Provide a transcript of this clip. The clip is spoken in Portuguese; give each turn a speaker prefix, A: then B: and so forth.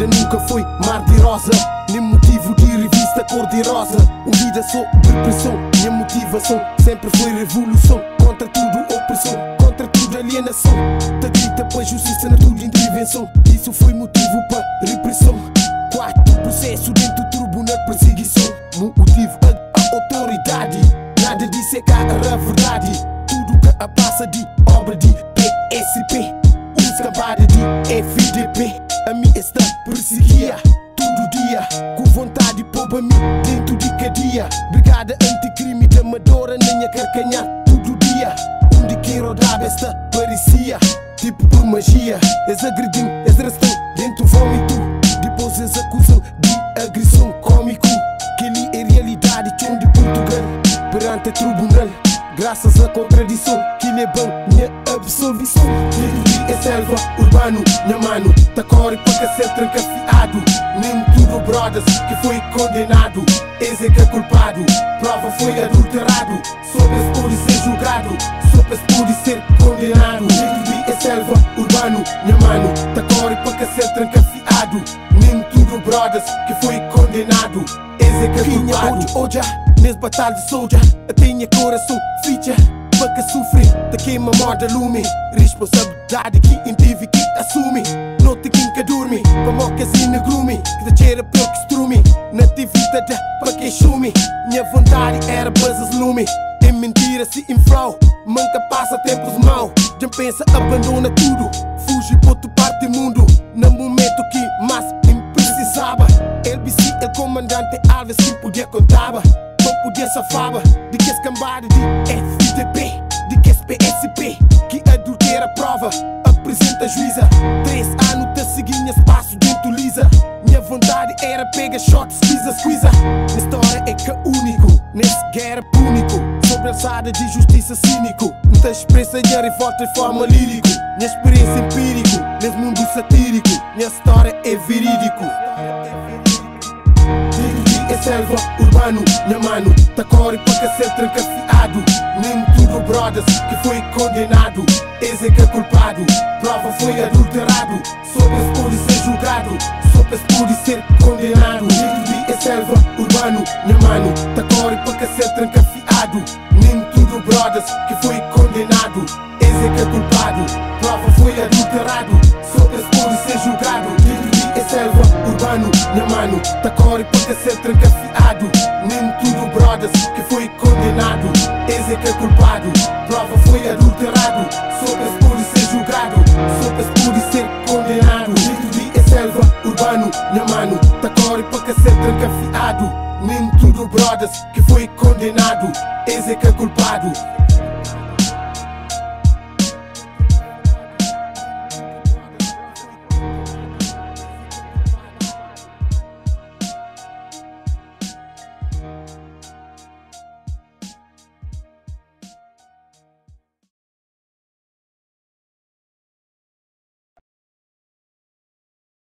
A: vida nunca foi mar de rosa, nem motivo de revista cor-de-rosa. Vida só repressão, minha motivação sempre foi revolução. Contra tudo opressão, contra tudo alienação. Da grita para justiça na tudo intervenção. Isso foi motivo para repressão. Quarto processo dentro do tribunal de perseguição. Motivo a autoridade, nada de secar a verdade. Tudo que a passa de obra de PSP, escampada de FDP. A mim está perseguia todo dia, com vontade poupa mim dentro de cadeia. Brigada anticrime da Amadora, nem a carcanhar todo dia. Onde que rodava esta parecia tipo por magia. És agredindo, és arrastão dentro vômito. Depois és acusam de agressão cômico. Que ali é realidade, chão de Portugal perante a tribunal. Graças à contradição, que lhe é bom, minha absolvição. É selva, urbano, minha mano. Tá corre para cacete trancafiado. Nem tudo brothers que foi condenado. Esse é que é culpado, prova foi adulterado. Sopras pode ser julgado, sopras pode ser condenado. É selva, urbano, minha mano. Tá corre para cacete trancafiado. Nem tudo brothers que foi condenado. Esse é que é culpado. Hoje, nesse batalha de soldier, eu tenho coração ficha. Para que sofre, te queima morda lume. Responsabilidade que tive que assume. Não te quem que dorme, para moca assim na grume. Que te cheira pelo que estrume. Na atividade para que chume. Minha vontade era basas lume. É mentira se inflau, manca passa tempos mal. Já pensa abandona tudo, fuge para outra parte do mundo. No momento que mais precisava. LBC, el comandante Alves, que podia contava. Não podia safava, de que escambada de FDP, de que PSP, que adultera a prova, apresenta a juíza. 3 anos te seguinha espaço dentro lisa. Minha vontade era pegar shots, squeeza. Na história é que é único, nesse guerra único. Sobre alçada de justiça cínico. Muita expressa minha revolta de forma lírico. Minha experiência empírico, nesse mundo satírico. Minha história é verídico. É selva, urbano, minha mano. Tá corre para cacete trancafiado. Nem tudo brothers que foi condenado. Esse é que é culpado, prova foi adulterado. Sopras pode ser julgado, sopras pode ser condenado. É selva, urbano, minha mano. Tá corre para cacete trancafiado. Nem tudo brothers que foi condenado. Esse é que é culpado, prova foi adulterado. Sopras pode ser julgado. É selva, urbano, minha mano. Tá corre para cacete trancafiado. Nem tudo brothers que foi condenado. Esse é que é culpado, prova foi adulterado.